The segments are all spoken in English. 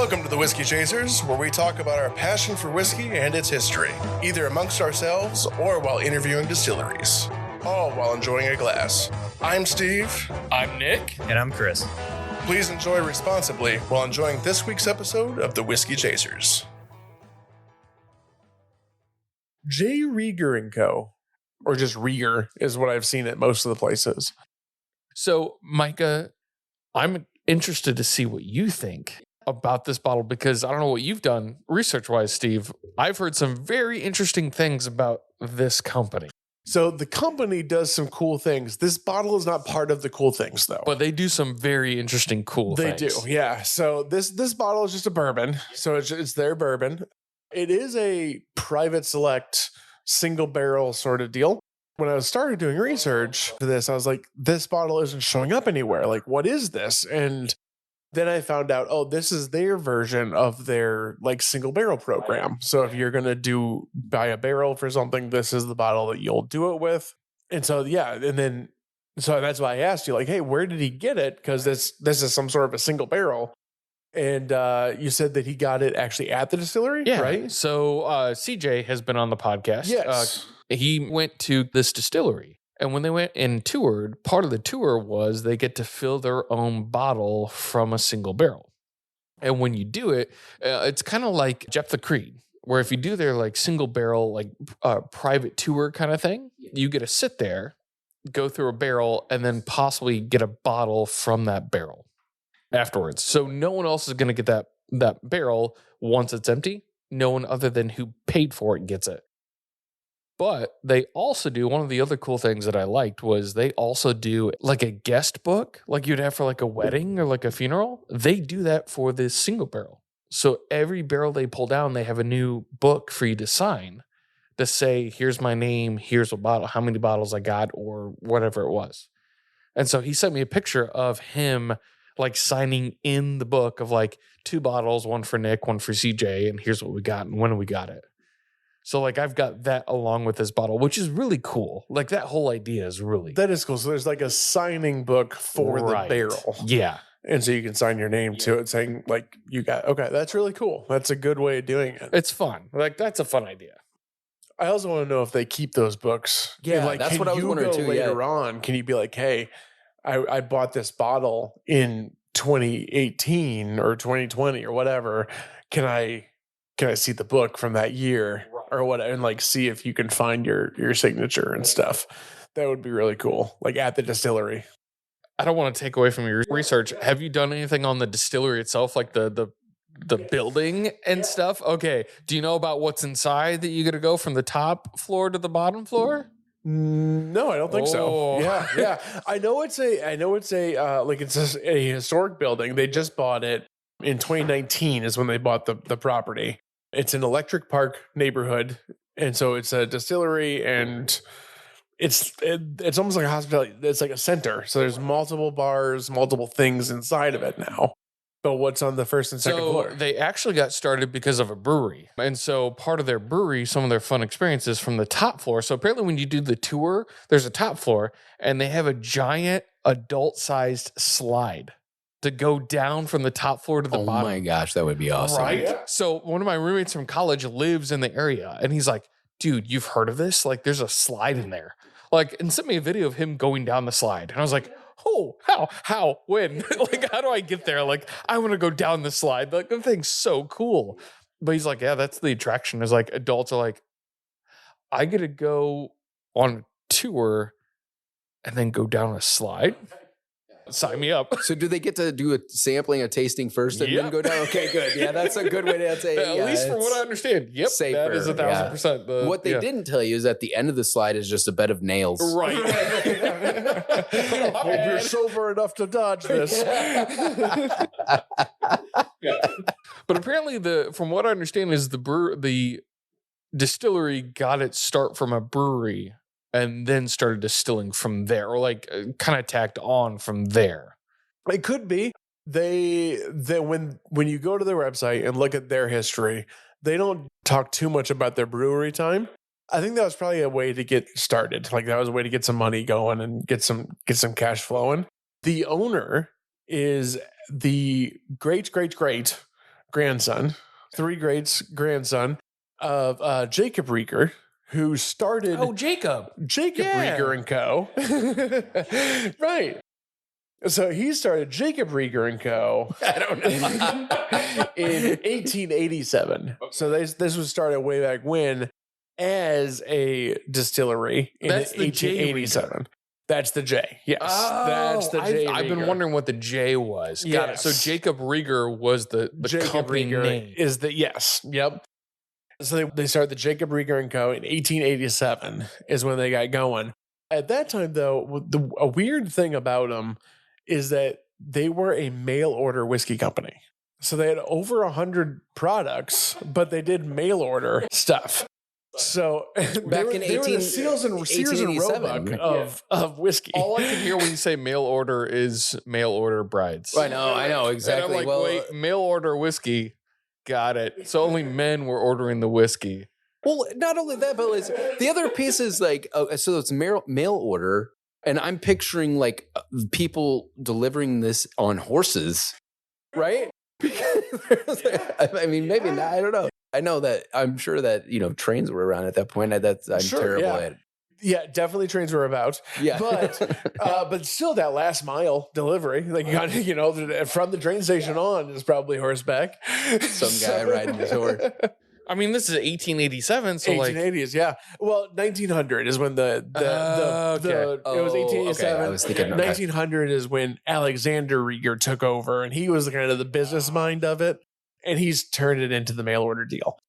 Welcome to the Whiskey Chasers, where we talk about our passion for whiskey and its history, either amongst ourselves or while interviewing distilleries, all while enjoying a glass. I'm Steve. I'm Nick. And I'm Chris. Please enjoy responsibly while enjoying this week's episode of the Whiskey Chasers. J Rieger Co, or just Rieger, is what I've seen at most of the places. So, Micah, I'm interested to see what you think about this bottle because I don't know what you've done research-wise, Steve. I've heard some very interesting things about this company. So the company does some cool things. This bottle is not part of the cool things, though. But they do some very interesting cool things. They do, yeah. So this bottle is just a bourbon. So it's their bourbon. It is a private select single barrel sort of deal. When I started doing research for this, I was like, this bottle isn't showing up anywhere. Like, what is this? And then I found out, oh, this is their version of their like single barrel program. So if you're going to buy a barrel for something, this is the bottle that you'll do it with. And so, yeah. And then, so that's why I asked you like, hey, where did he get it? Because this is some sort of a single barrel. And you said that he got it actually at the distillery, yeah, right? So CJ has been on the podcast. Yes. He went to this distillery. And when they went and toured, part of the tour was they get to fill their own bottle from a single barrel. And when you do it, it's kind of like Jeff the Creed, where if you do their like single barrel, like private tour kind of thing, you get to sit there, go through a barrel, and then possibly get a bottle from that barrel afterwards. So no one else is going to get that barrel once it's empty. No one other than who paid for it gets it. But they also do, one of the other cool things that I liked was they also do like a guest book, like you'd have for like a wedding or like a funeral. They do that for this single barrel. So every barrel they pull down, they have a new book for you to sign to say, here's my name, here's what bottle, how many bottles I got, or whatever it was. And so he sent me a picture of him like signing in the book of like 2 bottles, one for Nick, one for CJ, and here's what we got and when we got it. So, like, I've got that along with this bottle, which is really cool. Like, that whole idea is really... That is cool. So, there's like a signing book for the barrel. Yeah. And so you can sign your name to it saying, like, you got... Okay, that's really cool. That's a good way of doing it. It's fun. Like, that's a fun idea. I also want to know if they keep those books. Yeah, and like, that's what I was wondering too. Later on, can you be like, hey, I bought this bottle in 2018 or 2020 or whatever. Can I see the book from that year or what, and like see if you can find your signature and stuff? That would be really cool. Like at the distillery. I don't want to take away from your research. Have you done anything on the distillery itself, like the building and stuff? Okay. Do you know about what's inside that you got to go from the top floor to the bottom floor? No, I don't think so. Yeah. I know it's a historic building. They just bought it in 2019 is when they bought the property. It's an Electric Park neighborhood, and so it's a distillery, and it's almost like a hospitality. It's like a center. So there's multiple bars, multiple things inside of it now. But what's on the first and second floor? They actually got started because of a brewery. And so part of their brewery, some of their fun experiences from the top floor. So apparently when you do the tour, there's a top floor, and they have a giant adult-sized slide to go down from the top floor to the bottom. Oh my gosh, that would be awesome. Right? Yeah. So one of my roommates from college lives in the area, and he's like, dude, you've heard of this? Like, there's a slide in there. Like, and sent me a video of him going down the slide. And I was like, oh, how, when? Like, how do I get there? Like, I want to go down the slide. Like, the thing's so cool. But he's like, yeah, that's the attraction. Is like, adults are like, I get to go on a tour and then go down a slide. Sign me up. So do they get to do a sampling, a tasting first and then go down? Okay, good. Yeah, that's a good way to say it. At least from what I understand. Yep, safer. that is 1,000%. What they didn't tell you is at the end of the slide is just a bed of nails. Right. Hope you're sober enough to dodge this. But apparently, from what I understand, is the distillery got its start from a brewery and then started distilling from there, or like kind of tacked on from there. It could be. When you go to their website and look at their history, they don't talk too much about their brewery time. I think that was probably a way to get started. Like that was a way to get some money going and get some cash flowing. The owner is the great grandson, three greats grandson of Jacob Rieger, who started Jacob Rieger and Co. Right. So he started Jacob Rieger and Co. I don't know. in 1887. So this was started way back when as a distillery in That's the J 1887. That's the J. Yes. That's the J. I've been Rieger. wondering what the J was. Got it. So Yes. Jacob Rieger was the Jacob company Rieger name. is the yes. Yep. So they started the Jacob Rieger and Co. in 1887 is when they got going. At that time, though, a weird thing about them is that they were a mail order whiskey company. So they had over 100 products, but they did mail order stuff. So Back in they were the Sears and 1887. Roebuck of whiskey. All I can hear when you say mail order is mail order brides. I know exactly. And I'm like, well, wait, mail order whiskey. Got it. So only men were ordering the whiskey. well, not only that, but it's, the other piece is like, so it's mail order, and I'm picturing like people delivering this on horses, right? I mean, maybe not. I don't know. I know that I'm sure that trains were around at that point. I'm Sure, terrible yeah. at. Yeah, definitely trains were about. Yeah, But still, that last mile delivery, like you got, from the train station on is probably horseback. Some guy riding his horse. I mean, this is 1887, so like 1880s, yeah. Well, 1900 is when the it was Oh, okay. 1887. I was thinking 1900 is when Alexander Rieger took over, and he was kind of the business mind of it, and he's turned it into the mail order deal.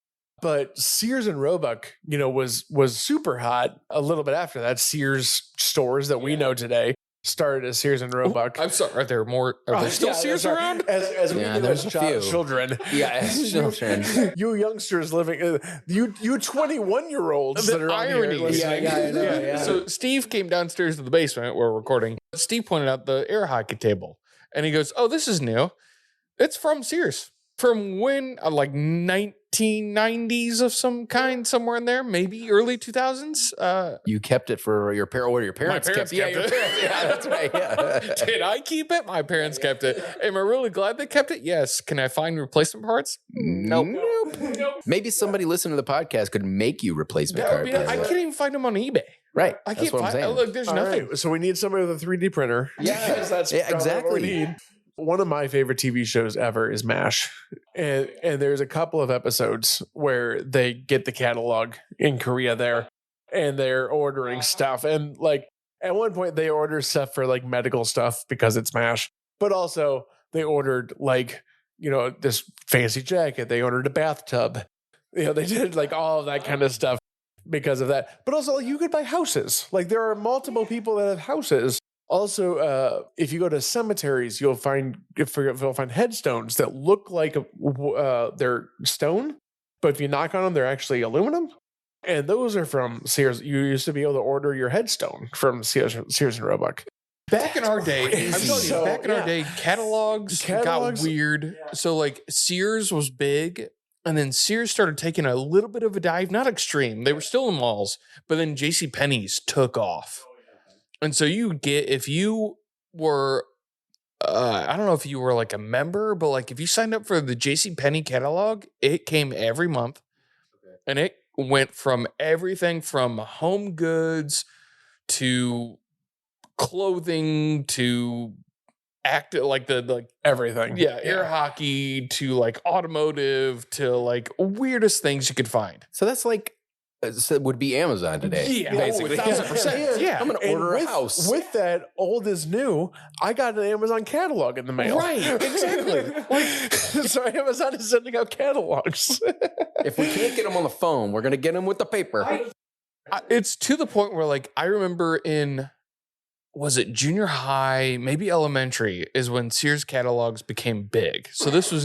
But Sears and Roebuck, was super hot a little bit after that. Sears stores that we know today started as Sears and Roebuck. I'm sorry. Are there more? Are there still Sears that's right. around? As we Yeah, do there's as a few. children. Yeah, as children. You youngsters living, you 21-year-olds that The are on here irony. listening. Yeah, I know, yeah. So Steve came downstairs to the basement. We're recording. Steve pointed out the air hockey table, and he goes, "Oh, this is new. It's from Sears. From when? Like 1990s of some kind, somewhere in there, maybe early 2000s." You kept it for your parents. Or your parents, parents kept it. kept it. Your parents. Yeah, that's right. Yeah. Did I keep it? My parents kept it. Am I really glad they kept it? Yes. Can I find replacement parts? Nope. Maybe somebody listening to the podcast could make you replacement That would card. be- I can't even find them on eBay. Right. I That's can't what I'm find. saying. Look, there's All nothing. right, so we need somebody with a 3D printer. Yeah. Because that's Yeah, probably what we exactly. need. One of my favorite TV shows ever is MASH. And there's a couple of episodes where they get the catalog in Korea there and they're ordering stuff. And like at one point they order stuff for like medical stuff because it's MASH. But also they ordered like, this fancy jacket. They ordered a bathtub. They did like all of that kind of stuff because of that. But also like, you could buy houses. Like there are multiple people that have houses. Also, if you go to cemeteries, you'll find headstones that look like they're stone, but if you knock on them, they're actually aluminum. And those are from Sears. You used to be able to order your headstone from Sears and Roebuck. Back in our day, I'm Crazy. telling you, So, back in our yeah. day, catalogs got weird. So like Sears was big, and then Sears started taking a little bit of a dive, not extreme. They were still in malls, but then JCPenney's took off. And so you get, if you were, I don't know if you were like a member, but like if you signed up for the JCPenney catalog, it came every month. And it went from everything from home goods to clothing to like Everything. air hockey to like automotive to like weirdest things you could find. So that's like, so it would be Amazon today. Yeah, basically. 1000%. Yeah. I'm going to And order a house. With that, old is new. I got an Amazon catalog in the mail. Right, exactly. So Amazon is sending out catalogs. If we can't get them on the phone, we're going to get them with the paper. It's to the point where like I remember was it junior high, maybe elementary, is when Sears catalogs became big. So this was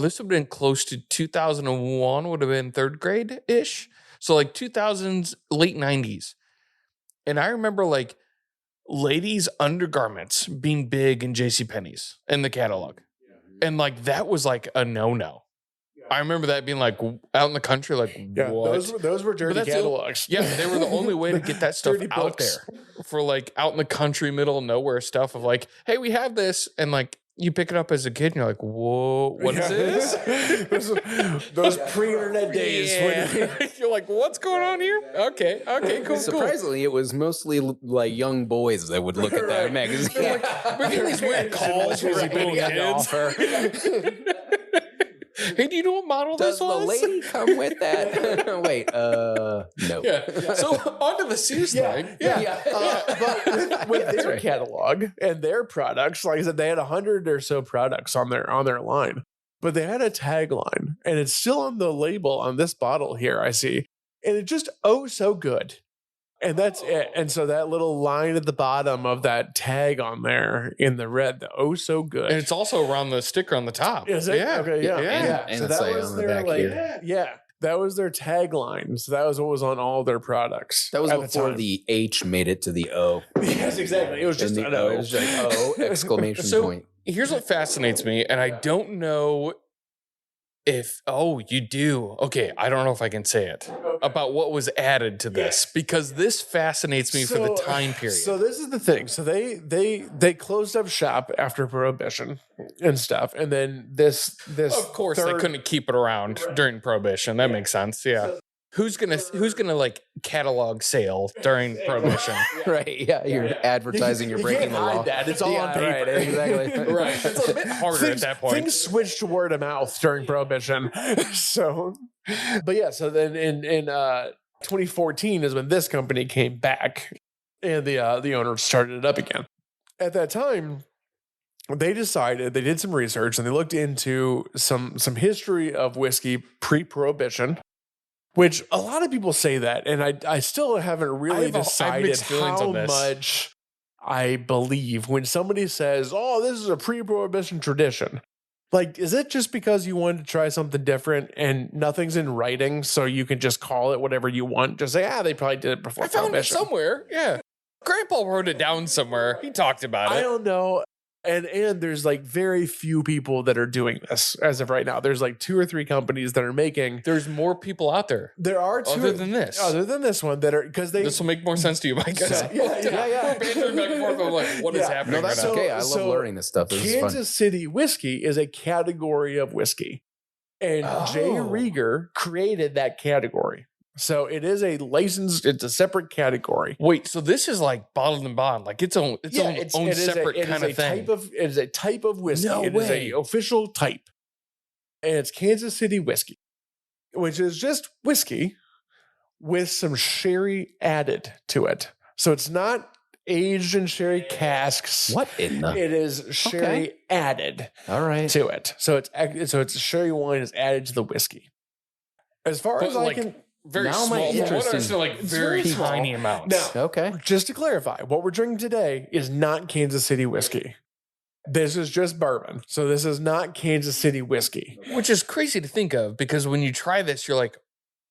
this would have been close to 2001, would have been third grade-ish. So like 2000s, late 90s. And I remember like ladies' undergarments being big in JCPenney's in the catalog. And like that was like a no-no. I remember that being like out in the country, like Yeah, what? those were dirty that's the- catalogs. Yeah, they were the only way to get that stuff Dirty out books. there for like out in the country, middle of nowhere stuff of like, hey, we have this. And like you pick it up as a kid and you're like, whoa, what is this? Those pre-internet days. Yeah. You're like, what's going on here? Okay, cool. Surprisingly, it was mostly like young boys that would look at that magazine. We're getting these weird calls from little kids. Hey, do you know what model Does this was? the lady come with that? Wait, no. Yeah. So onto the Sears thing. Yeah. But with their catalog and their products, like I said, they had 100 or so products on their line. But they had a tagline, and it's still on the label on this bottle here, I see. And it's just so good. And that's it. And so that little line at the bottom of that tag on there in the red, the so good. And it's also around the sticker on the top. Is it? Yeah. Okay, yeah. And So it's that like was on the their back like, here. yeah. That was their tagline. So that was what was on all their products. That was at before time. the H made it to the O. Yes, exactly. It was just And an the O. O was like, oh, exclamation So point. here's what fascinates me, and I don't know if you do. Okay, I don't know if I can say it about what was added to this because this fascinates me for the time period. So this is the thing. So they closed up shop after Prohibition and stuff, and then this of course they couldn't keep it around during Prohibition. That makes sense. Yeah. Who's gonna like catalog sale during Prohibition? Right, yeah, you're advertising, you're breaking the law. That. It's all on paper. Right, exactly. Right. It's a bit harder at that point. Things switched to word of mouth during Prohibition. So, but yeah, so then in 2014 is when this company came back and the owner started it up again. At that time, they decided, they did some research and they looked into some history of whiskey pre-Prohibition. Which a lot of people say that, and I still haven't really decided how much I believe when somebody says, "Oh, this is a pre-Prohibition tradition." Like, is it just because you wanted to try something different and nothing's in writing, so you can just call it whatever you want? Just say, they probably did it before I found it Prohibition. somewhere. Yeah, Grandpa wrote it down somewhere. He talked about it. I don't know. And there's like very few people that are doing this as of right now. There's like 2 or 3 companies that are making. There's more people out there. There are 2 other than this one that are because this will make more sense to you, Mike. Yeah. We're bantering back and forth. I'm like, what is happening? No, that's right now? okay. I love learning this stuff. This is fun. Kansas City whiskey is a category of whiskey, and J Rieger created that category. So it is a licensed. It's a separate category. Wait, so this is like bottled and bond, like its own separate kind of thing. It is a type of whiskey. No it way. is a official type, and it's Kansas City whiskey, which is just whiskey with some sherry added to it. So it's not aged in sherry casks. What in the? It is sherry added. All right. To it. So it's sherry wine is added to the whiskey. As far as I can. Very Now my small. From what I interest understand, like very very small. tiny amounts. Now, Okay. just to clarify, what we're drinking today is not Kansas City whiskey. This is just bourbon. So this is not Kansas City whiskey. Which is crazy to think of because when you try this, you're like,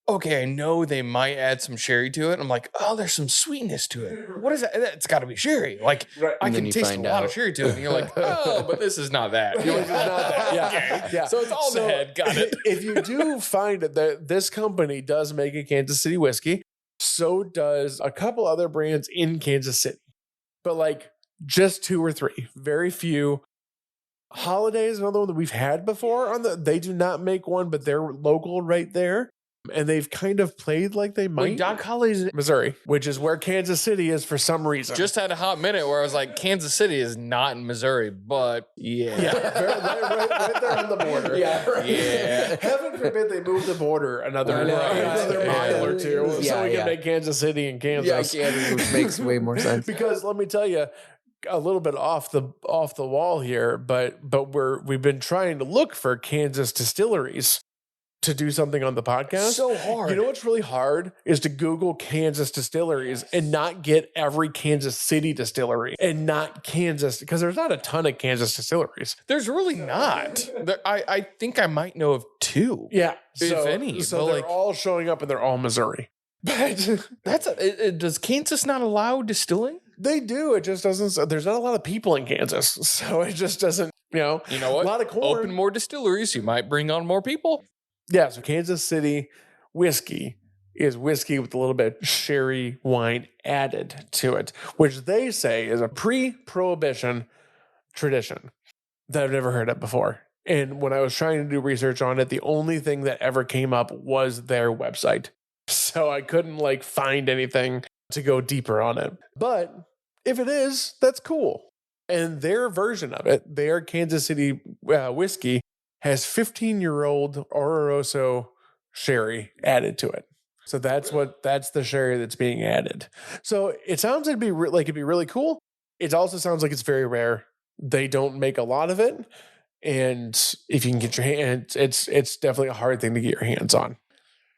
okay, I know they might add some sherry to it. I'm like, oh, there's some sweetness to it. What is that? It's got to be sherry. Like, I And then can you taste a find lot out. of sherry to it. And you're like, oh, but this is not that. You're like, This is not that. Yeah. Okay. Yeah. So it's all in the head. Got it. If you do find that this company does make a Kansas City whiskey, so does a couple other brands in Kansas City. But like just 2 or 3, very few. Holiday is another one that we've had before. They do not make one, but they're local right there. And they've kind of played like they might. Wait, Doc Holly's Missouri, which is where Kansas City is for some reason. just had a hot minute where I was like, Kansas City is not in Missouri, but right there on the border. Yeah. Heaven forbid they move the border another mile or 2 so we can make Kansas City and Kansas. Yeah, Kansas makes way more sense. Because let me tell you, a little bit off the wall here, but we've been trying to look for Kansas distilleries to do something on the podcast. So hard. You know what's really hard is to Google Kansas distilleries and not get every Kansas City distillery and not Kansas, because there's not a ton of Kansas distilleries. There's really not. I think I might know of 2. Yeah. If any. So But, they're like- all showing up and they're all Missouri. But Does Kansas not allow distilling? they do. It just doesn't. There's not a lot of people in Kansas. So it just doesn't, You know what? A lot of corn. Open more distilleries. You might bring on more people. Yeah, so Kansas City whiskey is whiskey with a little bit of sherry wine added to it, which they say is a pre-Prohibition tradition. that I've never heard of before. And when I was trying to do research on it, the only thing that ever came up was their website. So I couldn't like find anything to go deeper on it. But if it is, that's cool. And their version of it, their Kansas City whiskey, has 15-year-old Oloroso sherry added to it. So that's the sherry that's being added. So it sounds like it'd be really cool. It also sounds like it's very rare. They don't make a lot of it. And if you can get your hands, it's definitely a hard thing to get your hands on.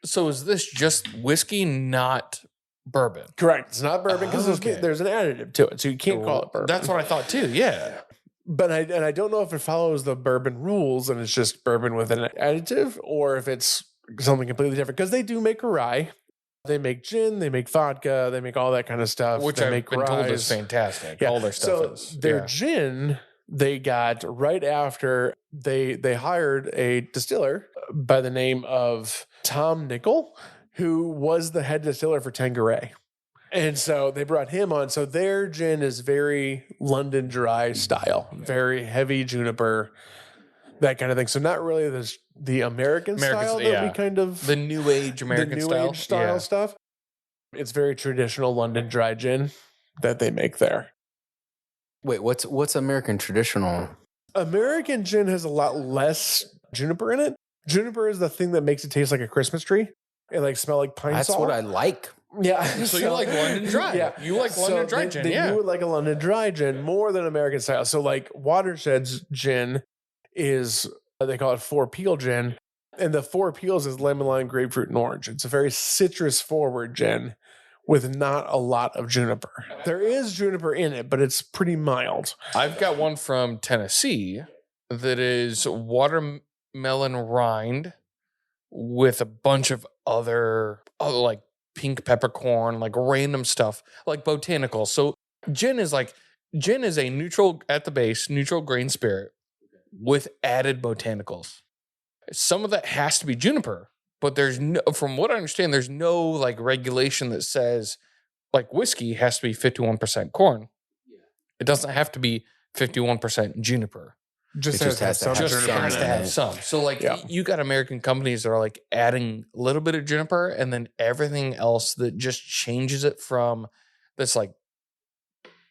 So is this just whiskey, not bourbon? Correct. It's not bourbon because there's an additive to it. So you can't call it bourbon. That's what I thought too. Yeah. But I don't know if it follows the bourbon rules and it's just bourbon with an additive or if it's something completely different. Because they do make a rye. They make gin, they make vodka, they make all that kind of stuff. Which I've been told is fantastic. Yeah. All their stuff is. Their gin they got right after they hired a distiller by the name of Tom Nickel, who was the head distiller for Tanqueray. And so they brought him on. So their gin is very London dry style, very heavy juniper, that kind of thing. So not really the American style that we kind of... The New Age American style stuff. It's very traditional London dry gin that they make there. Wait, what's American traditional? American gin has a lot less juniper in it. Juniper is the thing that makes it taste like a Christmas tree and like smell like pine That's sol. what I like. Yeah. So you like London dry. Yeah. You like London dry gin, You would like a London dry gin more than American style. So like Watershed's gin is, they call it 4 peel gin. And the 4 peels is lemon, lime, grapefruit, and orange. It's a very citrus forward gin with not a lot of juniper. There is juniper in it, but it's pretty mild. I've got one from Tennessee that is watermelon rind with a bunch of other like pink peppercorn, like random stuff, like botanicals. So gin is a neutral at the base, neutral grain spirit with added botanicals. Some of that has to be juniper, but there's no, from what I understand, there's no like regulation that says like whiskey has to be 51% corn. It doesn't have to be 51% juniper. Just has to have some. So like you got American companies that are like adding a little bit of juniper and then everything else that just changes it from this like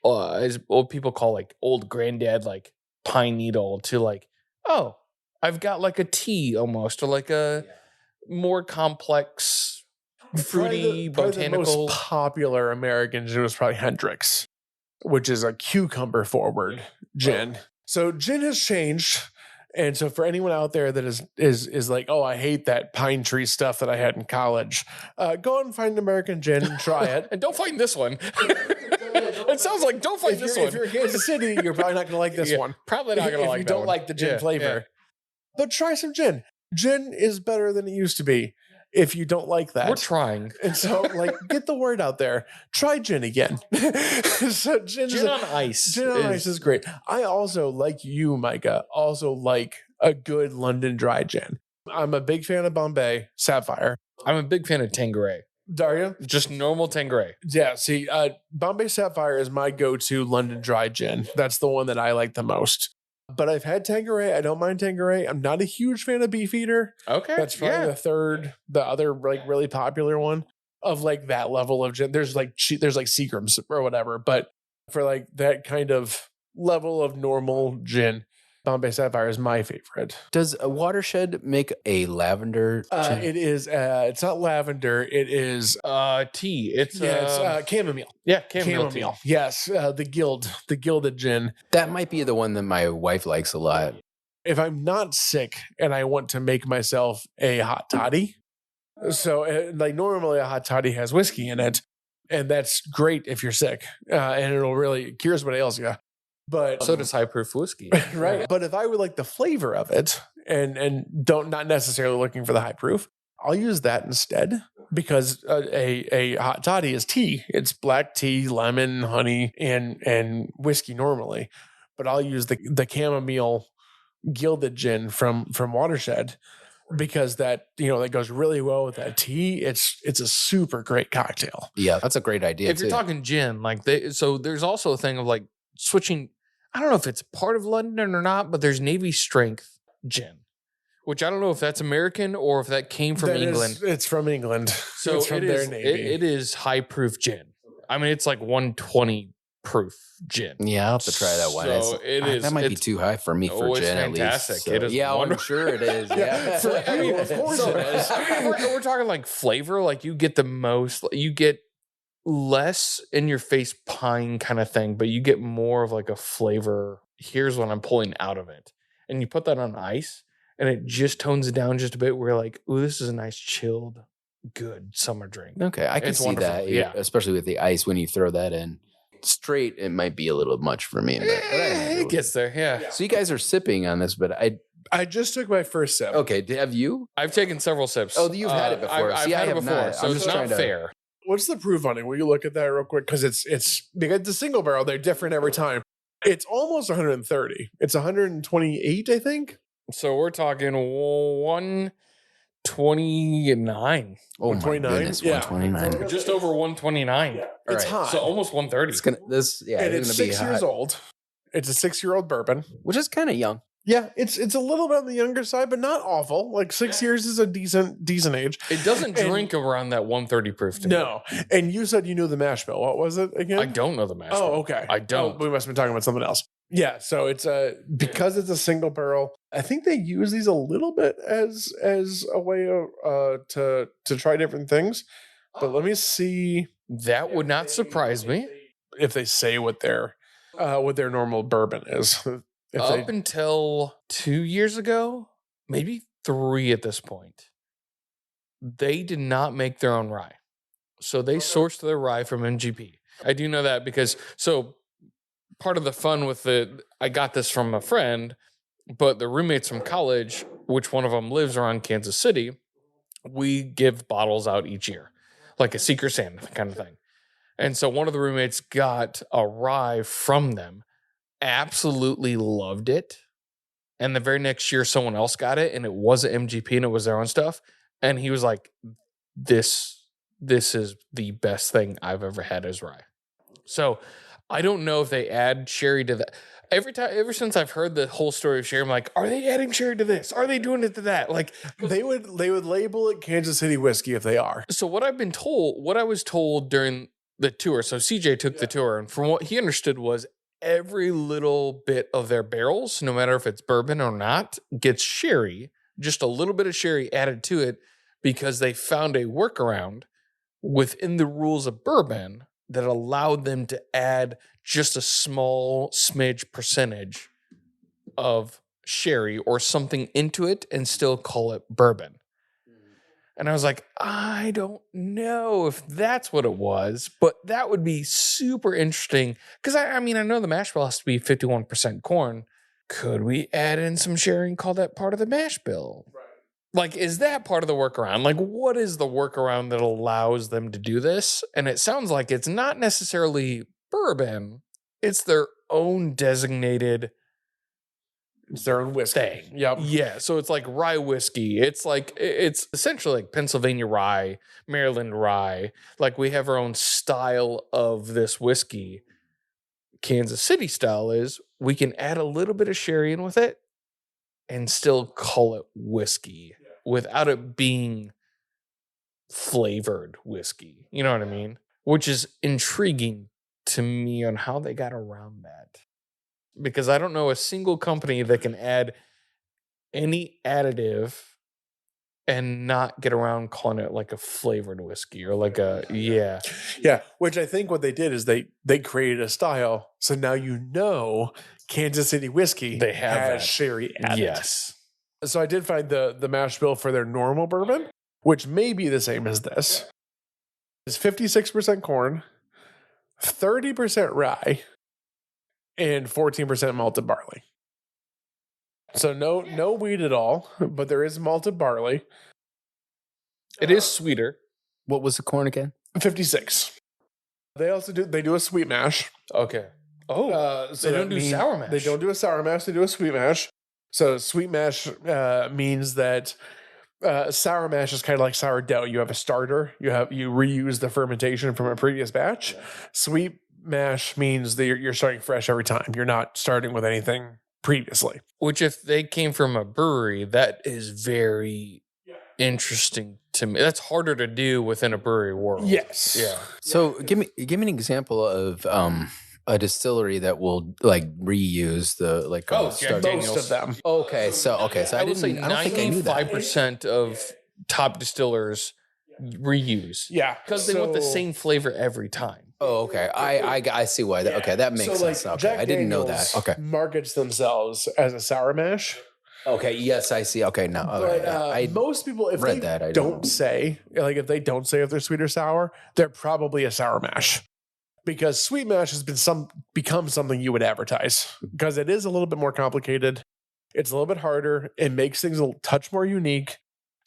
as old people call like old granddad like pine needle to like, oh, I've got like a tea almost or like a more complex fruity botanical. The most popular American gin was probably Hendrick's, which is a cucumber forward gin. So gin has changed. And so for anyone out there that is like, oh, I hate that pine tree stuff that I had in college, go out and find an American gin and try it. And don't find this one. It sounds like don't find this one. If you're in Kansas City, you're probably not going to like this one. Probably not going to like if you that don't one. like the gin flavor. But try some gin. Gin is better than it used to be. If you don't like that, we're trying. And so, like, get the word out there. Try gin again. So gin on ice. Gin on ice is great. I also, like you, Micah, like a good London dry gin. I'm a big fan of Bombay Sapphire. I'm a big fan of Tanqueray. Are you? Just normal Tanqueray. Yeah. See, Bombay Sapphire is my go-to London dry gin. That's the one that I like the most. But I've had Tanqueray. I don't mind Tanqueray. I'm not a huge fan of Beefeater. Okay. That's probably the other like really popular one of like that level of gin. There's like Seagram's or whatever. But for like that kind of level of normal gin, Bombay Sapphire is my favorite. Does a Watershed make a lavender gin? It is. It's not lavender. It is tea. It's chamomile. Yeah, chamomile. Tea. Yes, the gilded gin. That might be the one that my wife likes a lot. If I'm not sick and I want to make myself a hot toddy, so like normally a hot toddy has whiskey in it, and that's great if you're sick, and it'll really cures what ails you. But so does high proof whiskey, right? But if I would like the flavor of it, and not necessarily looking for the high proof, I'll use that instead because a hot toddy is tea. It's black tea, lemon, honey, and whiskey normally. But I'll use the chamomile gilded gin from Watershed because that goes really well with that tea. It's a super great cocktail. Yeah, that's a great idea. If you're talking gin, like so there's also a thing of like switching. I don't know if it's part of London or not, but there's Navy Strength gin, which I don't know if that's American or if that came from England. It's from England. So it's from their Navy. It is high proof gin. I mean, it's like 120 proof gin. Yeah, I'll have to try that one. So that might be too high for me for gin, at least. Fantastic. So, It is I'm wonderful. sure it is. Yeah. I mean, of course it is. We're talking like flavor. Like you get the most, you get less in your face pine kind of thing, but you get more of like a flavor. Here's what I'm pulling out of it. And you put that on ice and it just tones it down just a bit. Where you're like, ooh, this is a nice chilled, good summer drink. Okay, I can It's see wonderful. that. Yeah. Especially with the ice when you throw that in. Straight, it might be a little much for me. But It gets there. Yeah. So you guys are sipping on this, but I just took my first sip. okay. Have you? I've taken several sips. Oh, you've had it before. I've See, had I it have before. not. So I'm it's just not trying to- fair. What's the proof on it? Will you look at that real quick? Because it's because the single barrel, they're different every time. It's almost 130. It's 128, I think. So we're talking 129. Oh my 129? goodness, Yeah. 129. Just over 129. It's right. hot. So almost 130. It's gonna and it's gonna be 6 years hot, old. It's a 6-year-old bourbon. which is kind of young. Yeah, it's a little bit on the younger side, but not awful. Like 6 years is a decent age. It doesn't And- drink around that 130 proof to me. No. And you said you knew the mash bill. What was it again? I don't know the mash. Oh, bill. okay. I don't. Oh, we must have been talking about something else. Yeah, so it's because it's a single barrel. I think they use these a little bit as a way of to try different things. But let me see That would not surprise me. if they say what their normal bourbon is. If Up they, until 2 years ago, maybe 3 at this point, they did not make their own rye. So they sourced their rye from MGP. I do know that because part of the fun with I got this from a friend, but the roommates from college, which one of them lives around Kansas City, we give bottles out each year, like a Secret Santa kind of thing. And so one of the roommates got a rye from them, absolutely loved it. And the very next year, someone else got it, and it wasn't MGP and it was their own stuff. And he was like, this is the best thing I've ever had as rye. So I don't know if they add sherry to that. Ever since I've heard the whole story of sherry, I'm like, are they adding sherry to this? Are they doing it to that? Like they would label it Kansas City whiskey if they are. so what I was told during the tour. So CJ took the tour, and from what he understood was every little bit of their barrels, no matter if it's bourbon or not, gets sherry, just a little bit of sherry added to it because they found a workaround within the rules of bourbon that allowed them to add just a small smidge percentage of sherry or something into it and still call it bourbon. And I was like, I don't know if that's what it was, but that would be super interesting. Because I mean, I know the mash bill has to be 51% corn. Could we add in some sherry and call that part of the mash bill? Right. Like, is that part of the workaround? Like, what is the workaround that allows them to do this? And it sounds like it's not necessarily bourbon. It's their own designated It's their own whiskey. thing. Yep. Yeah. So it's like rye whiskey. It's essentially like Pennsylvania rye, Maryland rye. Like we have our own style of this whiskey. Kansas City style is we can add a little bit of sherry in with it and still call it whiskey without it being flavored whiskey. You know what I mean? Which is intriguing to me on how they got around that. Because I don't know a single company that can add any additive and not get around calling it like a flavored whiskey or like Yeah, which I think what they did is they created a style. So now you know Kansas City whiskey They have has that. sherry added. Yes. So I did find the mash bill for their normal bourbon, which may be the same as this. It's 56% corn, 30% rye, and 14% malted barley. So no wheat at all, but there is malted barley. It is sweeter. What was the corn again? 56. They also do a sweet mash. Okay. Oh, So they don't that do mean- sour mash. They don't do a sour mash. They do a sweet mash. So sweet mash means that sour mash is kind of like sourdough. You have a starter. You reuse the fermentation from a previous batch. Sweet mash means that you're starting fresh every time. You're not starting with anything previously. Which, if they came from a brewery, that is very interesting to me. That's harder to do within a brewery world. Yes. Yeah. So give me an example of a distillery that will like reuse the like Jack start- Daniels. Most of them. So I would say don't think I knew that. 95% of top distillers reuse. Yeah. Because they want the same flavor every time. Oh, okay. I see why. Okay, that makes sense. Okay, Jack I didn't know Daniels that. Okay. markets themselves as a sour mash. Okay. Yes, I see. Okay. No. But I most people, if read they that. I don't say, like if they don't say if they're sweet or sour, they're probably a sour mash. Because sweet mash has become something you would advertise because it is a little bit more complicated. It's a little bit harder. It makes things a touch more unique.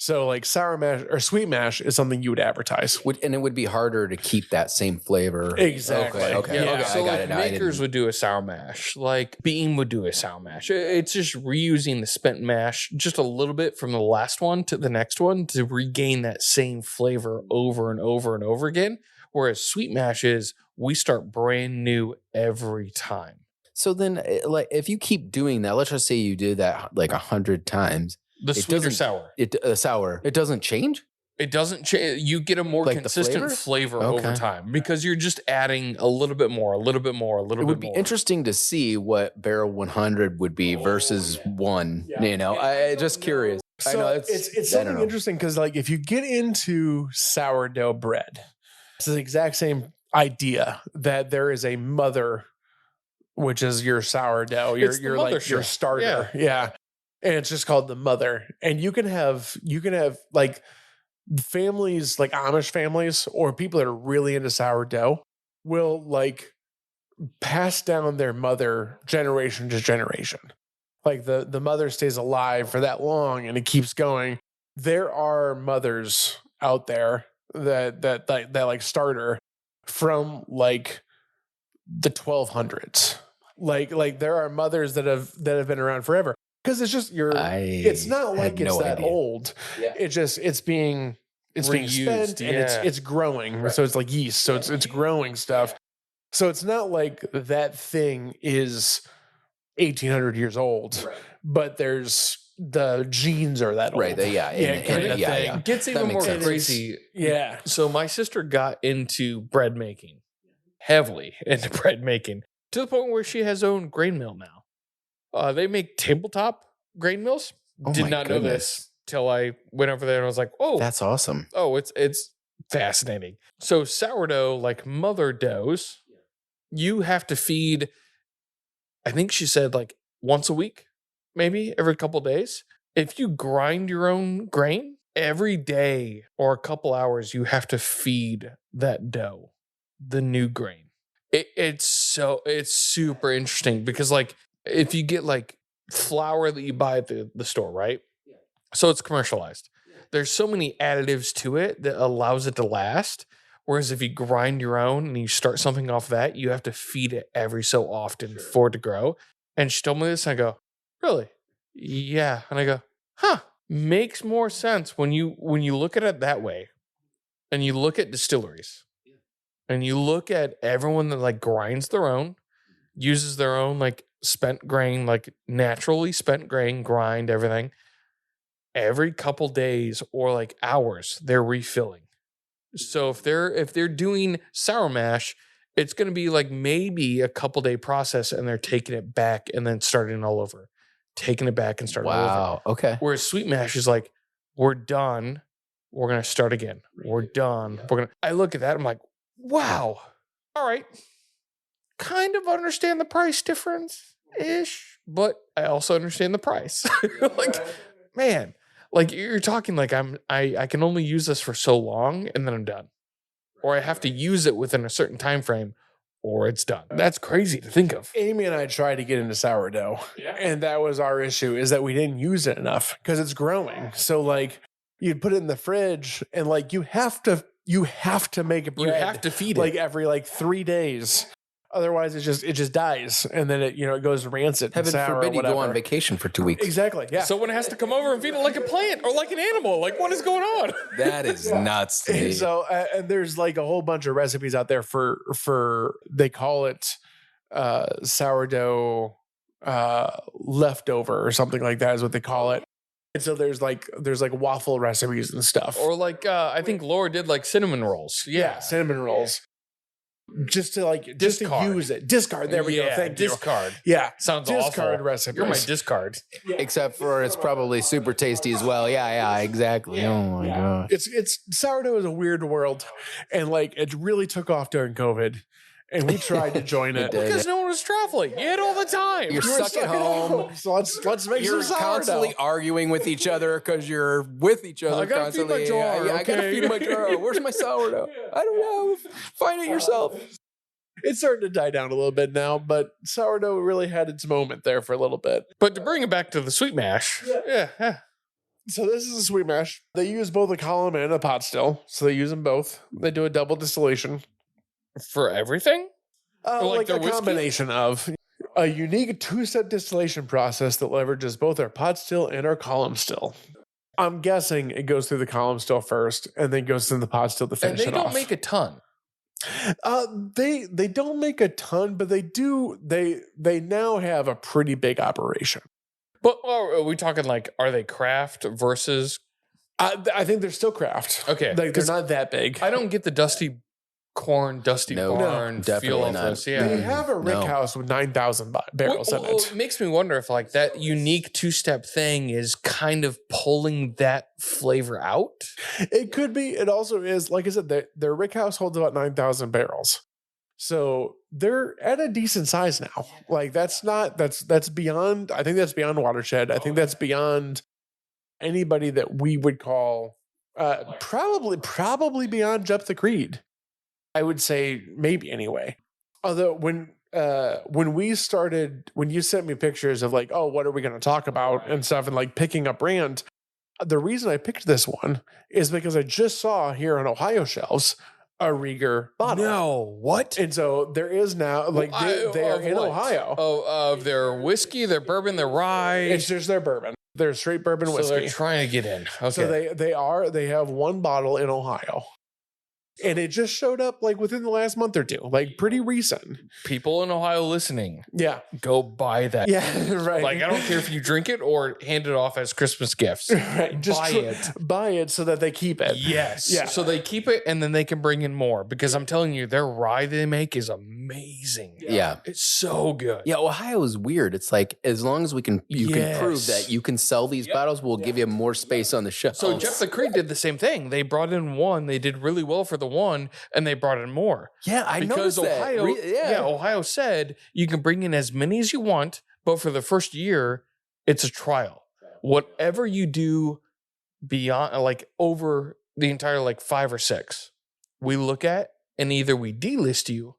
So like sour mash or sweet mash is something you would advertise. and it would be harder to keep that same flavor. Exactly. Okay. Yeah. Okay. So I got like it. Now. I Makers didn't- would do a sour mash. Like Beam would do a sour mash. It's just reusing the spent mash just a little bit from the last one to the next one to regain that same flavor over and over and over again. Whereas sweet mash is we start brand new every time. So then, like, if you keep doing that, let's just say you do that like 100 times. The It sweet or doesn't- sour. Sour. It doesn't change. It doesn't change. You get a more Like the consistent flavor Okay. over time because you're just adding a little bit more, a little bit more, a little It bit would be more. interesting to see what barrel 100 would be versus one. Yeah. You know, I just curious. I So know it's I don't something know. interesting because like if you get into sourdough bread, it's the exact same idea that there is a mother, which is your sourdough, It's the your like your mothership. starter. Yeah. And it's just called the mother. And you can have like families like Amish families or people that are really into sourdough will like pass down their mother generation to generation. Like the mother stays alive for that long and it keeps going. There are mothers out there that like starter from like the 1200s. Like there are mothers that have been around forever because it's just it's not like had it's no that idea. old. Yeah. It's being Reused, spent and yeah. it's growing. So it's like yeast. So it's growing stuff. So it's not like that thing is 1800 years old, but there's the genes are that old. Right. Yeah. kinda thing. It gets That even makes more sense. crazy. Yeah. So my sister got into bread making, heavily into bread making, to the point where she has her own grain mill now. They make tabletop grain mills. Oh Did my not know goodness. this till I went over there and I was like, oh, That's awesome. it's fascinating. So sourdough, like mother doughs, you have to feed, I think she said like once a week, maybe every couple days. If you grind your own grain, every day or a couple hours, you have to feed that dough the new grain. It's super interesting because like if you get like flour that you buy at the store, right? So it's commercialized. There's so many additives to it that allows it to last. Whereas if you grind your own and you start something off that, you have to feed it every so often for it to grow. And she told me this, and I go, really? Yeah. And I go, huh, makes more sense when you look at it that way. And you look at distilleries. And you look at everyone that like grinds their own, uses their own like spent grain, like naturally spent grain, grind everything. Every couple days or like hours, they're refilling. So if they're doing sour mash, it's going to be like maybe a couple day process, and they're taking it back and then starting all over, taking it back and starting all over. Wow. Okay. Whereas sweet mash is like, we're done, we're going to start again. We're done. I look at that, I'm like, wow. All right. Kind of understand the price difference ish, but I also understand the price. Like, man, like you're talking like I can only use this for so long and then I'm done. Or I have to use it within a certain time frame or it's done. That's crazy to think of. Amy and I tried to get into sourdough, and that was our issue, is that we didn't use it enough because it's growing. So like you'd put it in the fridge and like you have to make a bread. You have to feed it. like every like 3 days. Otherwise, it just dies, and then it goes rancid. Heaven sour forbid you go on whatever. vacation for 2 weeks. Exactly. Yeah. Someone has to come over and feed it like a plant or like an animal. Like, what is going on? That is nuts to me. And so, and there's like a whole bunch of recipes out there for they call it sourdough leftover or something like that is what they call it. And so there's like waffle recipes and stuff. Or like, I think Laura did like cinnamon rolls. Yeah, cinnamon rolls. Just to Discard. use it. Discard. There we go. Thank you. Discard. Yeah. Sounds Discard awful. recipes. You're my discard. Except for it's probably super tasty as well. Yeah, exactly. Oh my gosh. It's sourdough is a weird world, and like it really took off during COVID, and we tried to join it. did. Because no one was traveling. You ate all the time. You're stuck at home. So let's make You're some sourdough. constantly arguing with each other because you're with each other I gotta feed constantly. my jar, I gotta okay? feed my jar. Where's my sourdough? I don't know. Find it yourself. It's starting to die down a little bit now, but sourdough really had its moment there for a little bit. But to bring it back to the sweet mash. Yeah. So this is a sweet mash. They use both a column and a pot still, so they use them both. They do a double distillation. For everything? Or like Like their a whiskey? combination of a unique two-step distillation process that leverages both our pot still and our column still. I'm guessing it goes through the column still first, and then goes through the pot still to And finish they it don't off. make a ton. They don't make a ton, but they do. They now have a pretty big operation. But are we talking like, are they craft versus? I think they're still craft. Okay. Like they're 'cause not that big. I don't get the dusty corn, dusty No, barn definitely feel of not. this. They Yeah. have a rick No. house with 9,000 barrels in Well, it. it makes me wonder if like that unique two-step thing is kind of pulling that flavor out. It could be. It also is, like I said, their rick house holds about 9,000 barrels. So they're at a decent size now. Like that's beyond, I think that's beyond Watershed. I think that's beyond anybody that we would call probably beyond Jephthah Creed. I would say maybe anyway. Although when you sent me pictures of like, oh, what are we going to talk about and stuff, and like picking up brand, the reason I picked this one is because I just saw here on Ohio shelves a Rieger bottle. No, what? And so there is now, like they are Of in what? Ohio. Oh, of their whiskey, their bourbon, their rye. It's just their bourbon. They're straight bourbon so whiskey. they're trying to get in. Okay. So they have one bottle in Ohio. And it just showed up like within the last month or two, like pretty recent. People in Ohio listening, Yeah. go buy that. Yeah, right. Like, I don't care if you drink it or hand it off as Christmas gifts. Right. Just Buy it. so that they keep it. Yes. Yeah. So they keep it and then they can bring in more because I'm telling you, their rye they make is amazing. Yeah. It's so good. Yeah, Ohio is weird. It's like as long as you can prove Yes. that you can sell these bottles, we'll give you more space on the shelf. So Jephthah Creed did the same thing. They brought in one, they did really well for the one, and they brought in more. yeah, I Because noticed that. Ohio, Ohio said you can bring in as many as you want, but for the first year, it's a trial. Whatever you do beyond, like over the entire like 5 or 6, we look at and either we delist you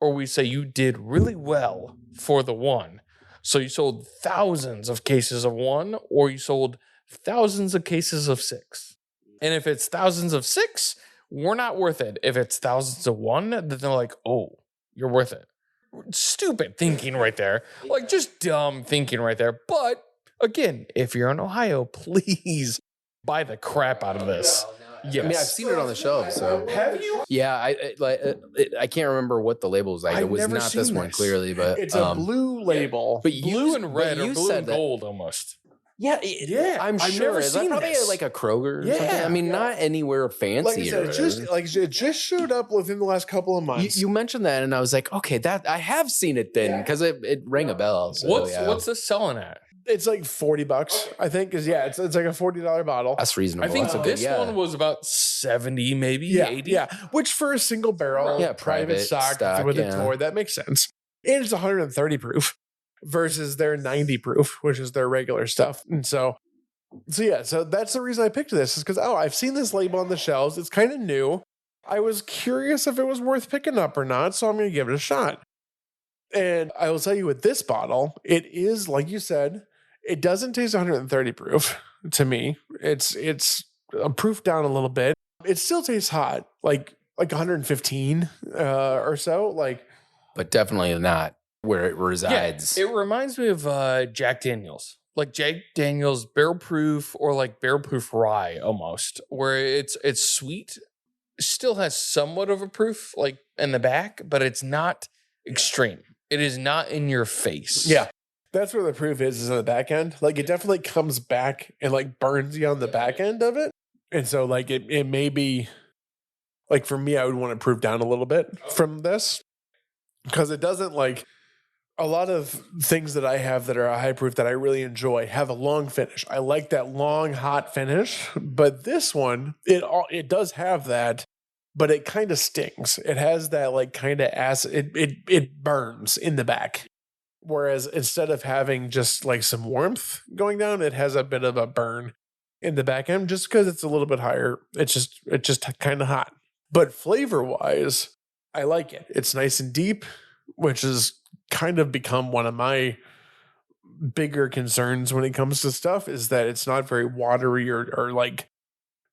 or we say you did really well for the one. So you sold thousands of cases of one, or you sold thousands of cases of 6. And if it's thousands of 6, we're not worth it. If it's thousands of one, then they're like, oh, you're worth it. Stupid thinking right there. Like just dumb thinking right there. But again, if you're in Ohio, please buy the crap out of this. Yes. I mean, I've seen it on the shelves. So Have you? yeah, I can't remember what the label was like. I've It was never not this seen one this. clearly, but It's a blue label. But Blue and red but or you blue said and that- gold almost. Yeah, Yeah, I'm I've sure. never Is that seen probably this. like a Kroger or something? Yeah. I mean, not anywhere fancy. Like I said, it just showed up within the last couple of months. You mentioned that, and I was like, okay, that I have seen it then because it rang a bell. So, What's this selling at? It's like $40, I think. It's like a $40 bottle. that's reasonable. I think That's okay, this yeah. one was about 70, maybe Yeah, 80. yeah. Which for a single barrel, Yeah, private stock stock, with yeah. a tour, that makes sense. And it's 130 proof versus their 90 proof, which is their regular stuff. And so that's the reason I picked this, is because I've seen this label on the shelves. It's kind of new. I was curious if it was worth picking up or not, so I'm going to give it a shot. And I will tell you, with this bottle, it is, like you said, it doesn't taste 130 proof to me. It's proof down a little bit. It still tastes hot, like 115 or so. Like but definitely not where it resides. Yeah, it reminds me of Jack Daniels. Like Jack Daniels barrel proof or like barrel proof rye almost, where it's sweet, still has somewhat of a proof like in the back, but it's not extreme. It is not in your face. Yeah. That's where the proof is on the back end. Like it definitely comes back and like burns you on the back end of it. And so like it may be like for me, I would want to proof down a little bit from this because it doesn't like a lot of things that I have that are a high proof that I really enjoy have a long finish. I like that long hot finish, but this one, it does have that, but it kind of stings. It has that like kind of acid. It burns in the back. Whereas instead of having just like some warmth going down, it has a bit of a burn in the back end just because it's a little bit higher. It's just kind of hot. But flavor wise, I like it. It's nice and deep, which has kind of become one of my bigger concerns when it comes to stuff is that it's not very watery or like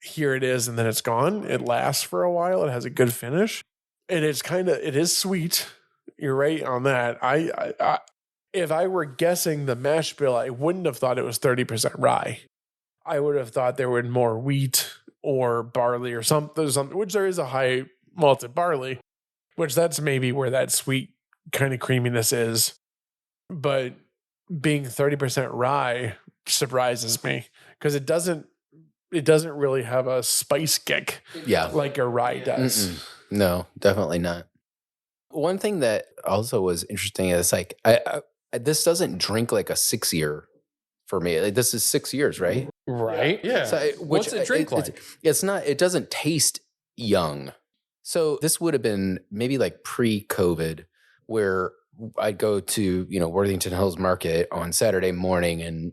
here it is and then it's gone. It lasts for a while. It has a good finish. And it is sweet. You're right on that. I if I were guessing the mash bill, I wouldn't have thought it was 30% rye. I would have thought there would more wheat or barley or something, which there is a high malted barley, which that's maybe where that sweet kind of creaminess is. But being 30% rye surprises me because it doesn't really have a spice kick like a rye does. Mm-mm. No, definitely not. One thing that also was interesting is like this doesn't drink like a 6-year for me. Like, this is 6 years, right? Right. Yeah. So What's it drink like? It's not. It doesn't taste young. So this would have been maybe like pre-COVID, where I'd go to Worthington Hills Market on Saturday morning, and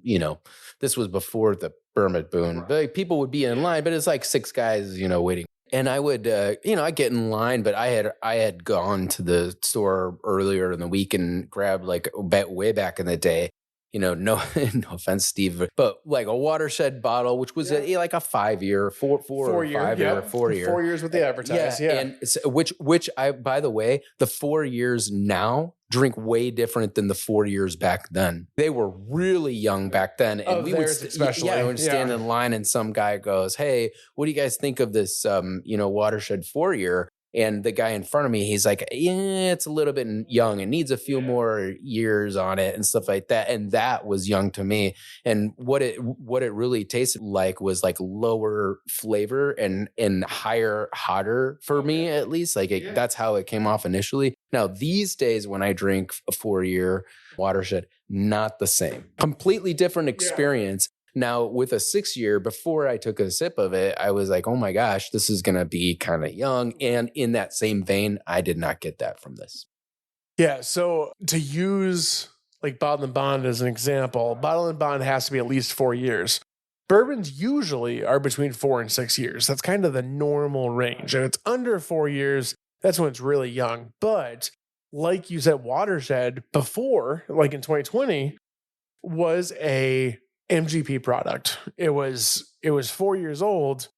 this was before the Burma boom. But like, people would be in line, but it's like 6 guys waiting. And I would, I get in line, but I had gone to the store earlier in the week and grabbed like way back in the day, no offense, Steve, but like a Watershed bottle, which was like a 5-year, 4 years with the advertise. Yeah. And which I, by the way, the 4 years now drink way different than the 4 years back then. They were really young back then. And we would stand in line and some guy goes, "Hey, what do you guys think of this, Watershed 4-year?" And the guy in front of me, he's like, "Yeah, it's a little bit young. It needs a few more years on it and stuff like that." And that was young to me. And what it really tasted like was like lower flavor and higher, hotter for me, at least. Like that's how it came off initially. Now, these days when I drink a 4-year Watershed, not the same. Completely different experience. Now, with a 6-year, before I took a sip of it, I was like, oh my gosh, this is going to be kind of young. And in that same vein, I did not get that from this. Yeah. So to use like Bottle and Bond as an example, Bottle and Bond has to be at least 4 years. Bourbons usually are between 4 and 6 years. That's kind of the normal range. And it's under 4 years, that's when it's really young. But like you said, Watershed before, like in 2020, was a MGP product. It was 4 years old,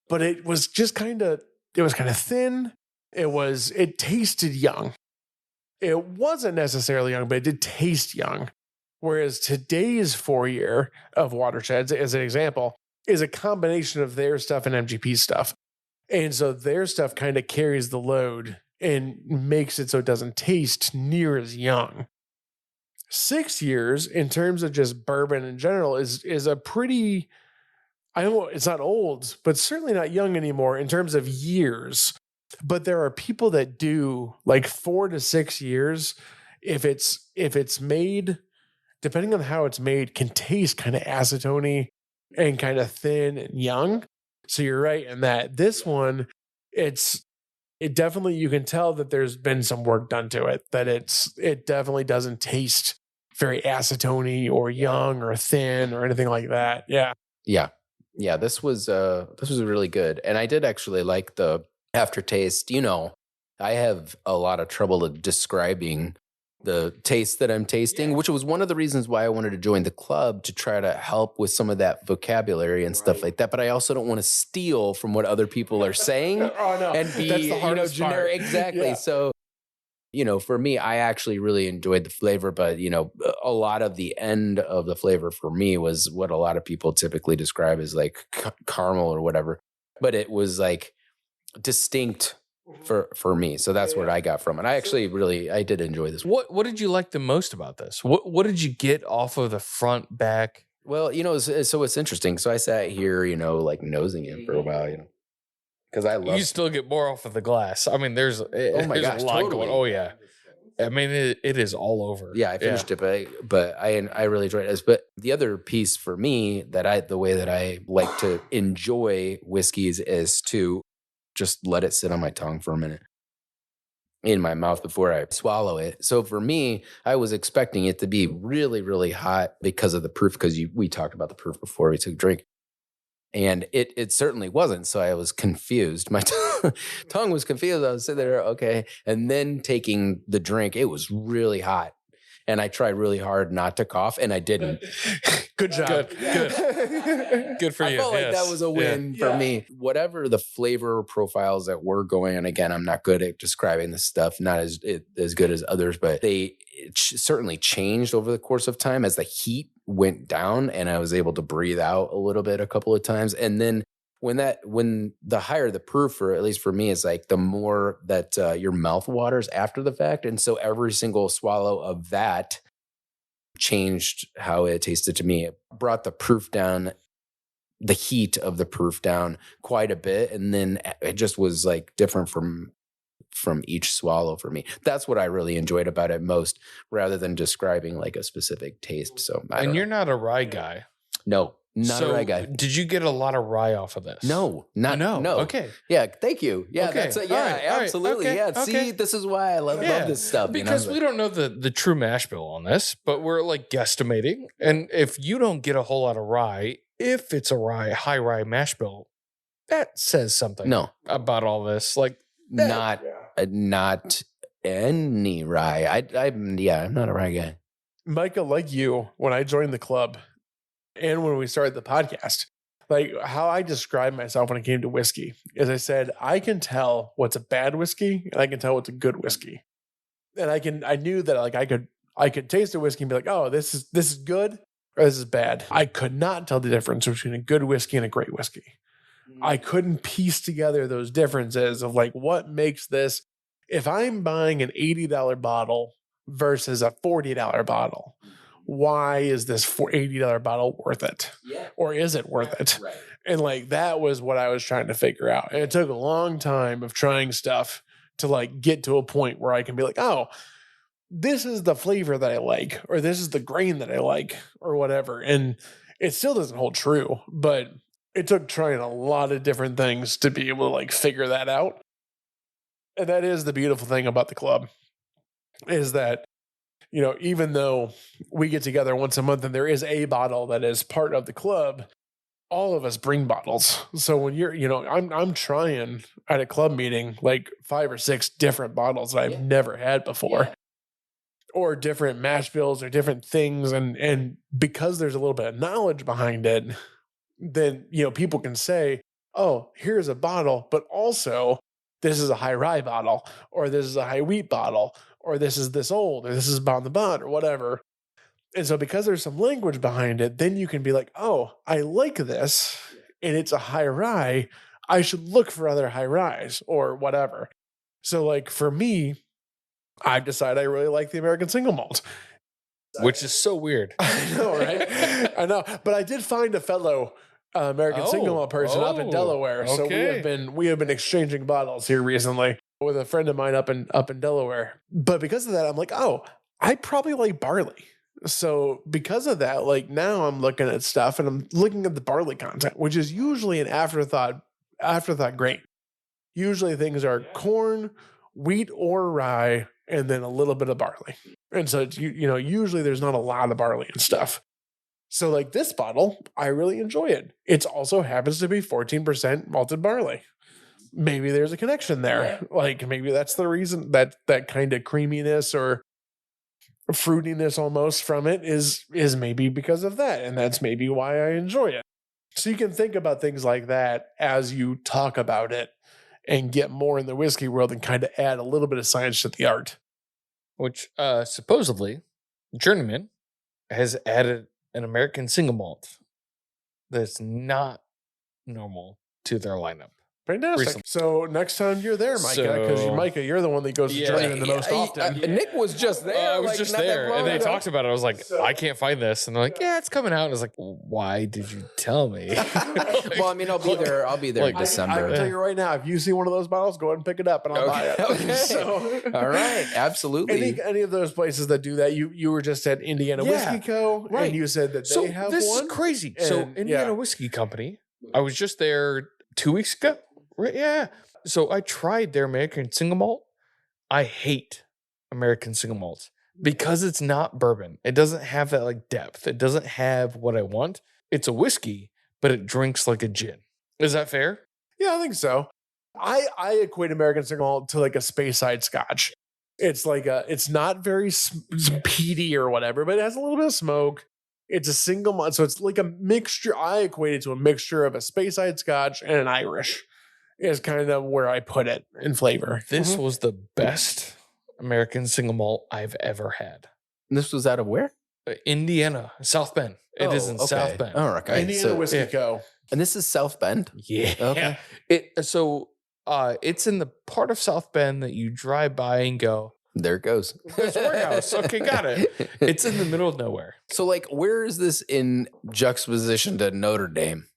but it was just kind of thin. It tasted young. It wasn't necessarily young, but it did taste young. Whereas today's 4-year of Watersheds, as an example, is a combination of their stuff and MGP stuff. And so their stuff kind of carries the load and makes it so it doesn't taste near as young. 6 years in terms of just bourbon in general is a pretty, I know it's not old, but certainly not young anymore in terms of years. But there are people that do like 4 to 6 years. If it's made, depending on how it's made, can taste kind of acetone and kind of thin and young. So you're right in that this one, it definitely, you can tell that there's been some work done to it, that it definitely doesn't taste very acetone or young or thin or anything like that. Yeah. Yeah. This was really good. And I did actually like the aftertaste. I have a lot of trouble describing the taste that I'm tasting, which was one of the reasons why I wanted to join the club, to try to help with some of that vocabulary and stuff like that. But I also don't want to steal from what other people are saying Oh no, and be that's the hardest generic. part. Exactly. Yeah. So for me, I actually really enjoyed the flavor, but, a lot of the end of the flavor for me was what a lot of people typically describe as like caramel or whatever, but it was like distinct for me. So that's what I got from it. I actually I did enjoy this. What did you like the most about this? What did you get off of the front, back? Well, so it's interesting. So I sat here, like nosing it for a while, because I love. You still get more off of the glass. I mean, there's my there's gosh, a lot totally. going. Oh yeah, I mean it is all over. Yeah, I finished it, but I really enjoyed it. But the other piece for me the way that I like to enjoy whiskeys is to just let it sit on my tongue for a minute in my mouth before I swallow it. So for me, I was expecting it to be really, really hot because of the proof, because we talked about the proof before we took a drink. And it certainly wasn't. So I was confused. My tongue was confused. I was sitting there, okay. And then taking the drink, it was really hot. And I tried really hard not to cough, and I didn't. Good job. Good for you. I felt like that was a win for me. Whatever the flavor profiles that were going, and again, I'm not good at describing this stuff, not as good as others, but they certainly changed over the course of time as the heat went down, and I was able to breathe out a little bit a couple of times. And then when the higher the proof, or at least for me, is like the more that your mouth waters after the fact. And so every single swallow of that changed how it tasted to me. It brought the proof down, the heat of the proof down quite a bit. And then it just was like different from each swallow for me. That's what I really enjoyed about it most, rather than describing like a specific taste. So, you're not a rye guy. No. Not a rye guy. Did you get a lot of rye off of this? No. Okay. Yeah. Thank you. Yeah. Okay. That's absolutely. Okay. Yeah. Okay. See, this is why I love this stuff. Because we don't know the true mash bill on this, but we're like guesstimating. And if you don't get a whole lot of rye, if it's a high rye mash bill, that says something. About all this. Like not any rye. I'm not a rye guy. Micah, like you, when I joined the club, and when we started the podcast, like how I described myself when it came to whiskey is I said, I can tell what's a bad whiskey and I can tell what's a good whiskey. And I knew that like I could taste a whiskey and be like, oh, this is good or this is bad. I could not tell the difference between a good whiskey and a great whiskey. I couldn't piece together those differences of like what makes this. If I'm buying an $80 bottle versus a $40 bottle, why is this $80 bottle worth it? Yeah. Or is it worth it? Right. And like, that was what I was trying to figure out. And it took a long time of trying stuff to like get to a point where I can be like, oh, this is the flavor that I like, or this is the grain that I like, or whatever. And it still doesn't hold true, but it took trying a lot of different things to be able to like figure that out. And that is the beautiful thing about the club, is that, even though we get together once a month and there is a bottle that is part of the club, all of us bring bottles. So when you're, I'm trying at a club meeting like 5 or 6 different bottles that I've never had before, or different mash bills or different things. And because there's a little bit of knowledge behind it, then, people can say, oh, here's a bottle, but also this is a high rye bottle, or this is a high wheat bottle, or this is this old, or this is Bond the Bond, or whatever. And so because there's some language behind it, then you can be like, oh, I like this, and it's a high rye. I should look for other high ryes, or whatever. So like for me, I've decided I really like the American single malt. Which is so weird. I know, right? I know. But I did find a fellow American single malt person up in Delaware. Okay. So we have been exchanging bottles here recently with a friend of mine up in Delaware. But because of that, I'm like, oh, I probably like barley. So because of that, like now I'm looking at stuff and I'm looking at the barley content, which is usually an afterthought grain. Usually things are corn, wheat, or rye, and then a little bit of barley. And so it's, usually there's not a lot of barley and stuff. So like this bottle, I really enjoy it. It also happens to be 14% malted barley. Maybe there's a connection there. Yeah. Like maybe that's the reason that kind of creaminess or fruitiness almost from it is maybe because of that. And that's maybe why I enjoy it. So you can think about things like that as you talk about it and get more in the whiskey world and kind of add a little bit of science to the art. which supposedly Journeyman has added an American single malt that's not normal to their lineup. Fantastic. Recently. So next time you're there, Micah, because Micah, you're the one that goes to Journeyman the most often. Nick was just there. I was just not that there, long and they ago. talked about it. I was like, I can't find this, and they're like, yeah, it's coming out. And I was like, why did you tell me? Well, I mean, I'll be there. I'll be there in I December. can tell you right now, if you see one of those bottles, go ahead and pick it up, and I'll buy it. Okay. So, All right, absolutely. any of those places that do that, you were just at Indiana Whiskey Co. right. And you said that So they have this one. is crazy. So And, Indiana Whiskey Company, I was just there 2 weeks ago. Right? Yeah. So I tried their American single malt. I hate American single malts because it's not bourbon. It doesn't have that like depth. It doesn't have what I want. It's a whiskey, but it drinks like a gin. Is that fair? Yeah, I think so. I equate American single malt to like a Speyside Scotch. It's like it's not very peaty or whatever, but it has a little bit of smoke. It's a single malt, so it's like a mixture. I equate it to a mixture of a Speyside Scotch and an Irish. Is kind of where I put it in flavor. This was the best American single malt I've ever had. And this was out of where? Indiana, South Bend. It is in South Bend. Oh, okay. Indiana Whiskey Co. And this is South Bend? Yeah. Okay. It's in the part of South Bend that you drive by and go, There it goes. there's a warehouse. Okay, got it. It's in the middle of nowhere. So, like, where is this in juxtaposition to Notre Dame?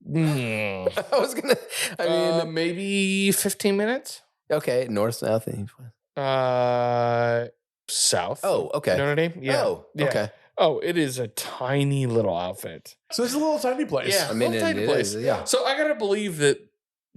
I was gonna. I mean, maybe 15 minutes. okay, north, south, east, west. South. Oh, okay. Notre Dame. Yeah. Oh, Yeah. okay. Oh, it is a tiny little outfit. So it's a little tiny place. Yeah. I mean, little tiny it place. is, yeah. So I gotta believe that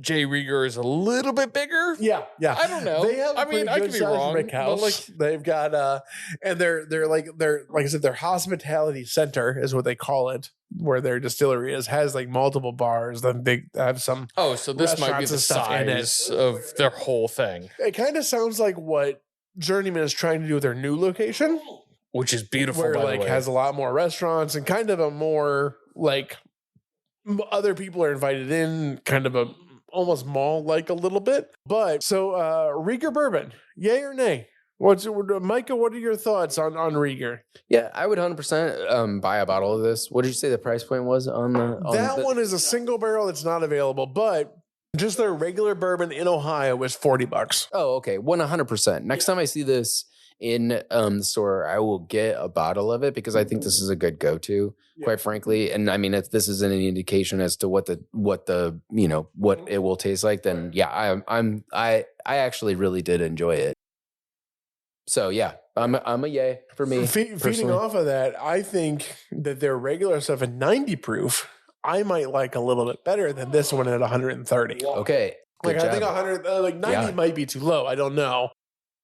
J Rieger is a little bit bigger. Yeah. I don't know. They have a I mean, pretty I good could be sized wrong, brick but, house. like- They've got and they're like I said, their hospitality center is what they call it, where their distillery has like multiple bars. Then they have some. Oh, so this might be Restaurants the and stuff in it. size of their whole thing, It kind of sounds like what Journeyman is trying to do with their new location, which is beautiful. where by like the way. has a lot more restaurants and kind of a more like other people are invited in, kind of a almost mall like a little bit. But so Rieger bourbon, yay or nay? Micah? What are your thoughts on Rieger? Yeah, I would 100% buy a bottle of this. What did you say the price point was on the? That one is a single barrel that's not available, but just their regular bourbon in Ohio is $40. Oh, okay. 100%. Next time I see this in the store, I will get a bottle of it because I think this is a good go-to, quite frankly. And I mean, if this is any indication as to what it will taste like, then yeah, I actually really did enjoy it. So yeah, I'm a yay for me. Feeding personally. off of that, I think that their regular stuff at 90 proof, I might like a little bit better than this one at 130. Okay. Like good I think job. 100, like 90 Yeah. might be too low. I don't know,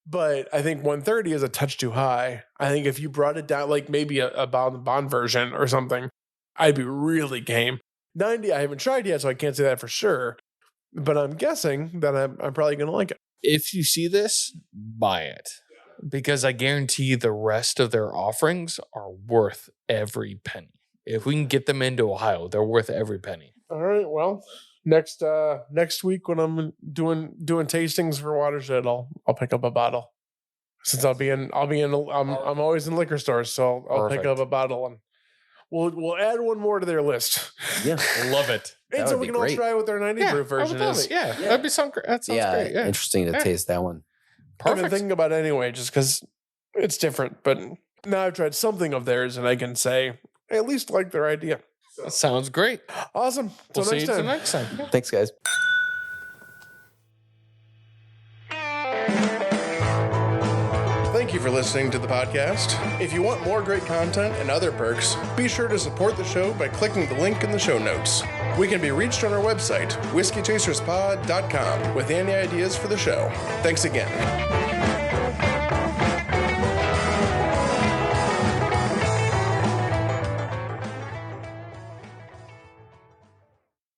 but I think 130 is a touch too high. I think if you brought it down, like maybe a bond version or something, I'd be really game. 90, I haven't tried yet, so I can't say that for sure. But I'm guessing that I'm probably going to like it. If you see this, buy it. Because I guarantee you the rest of their offerings are worth every penny. If we can get them into Ohio, they're worth every penny. All right. Well, next week when I'm doing tastings for Watershed, I'll pick up a bottle. Since I'm always in liquor stores, so I'll pick Perfect. up a bottle and we'll add one more to their list. Yeah. Love it. And That so would we be can great. all try what their 90 proof I would version love is. it. Yeah, that'd be some. That sounds Yeah, great. Yeah, interesting to Yeah. taste that one. I've been perfect. thinking about it anyway, just because it's different. But now I've tried something of theirs, and I can say I at least like their idea. That sounds great. Awesome. We'll Till see next you time. till next time. Yeah. Thanks, guys. Thank you for listening to the podcast. If you want more great content and other perks, be sure to support the show by clicking the link in the show notes. We can be reached on our website, whiskeychaserspod.com, with any ideas for the show. Thanks again.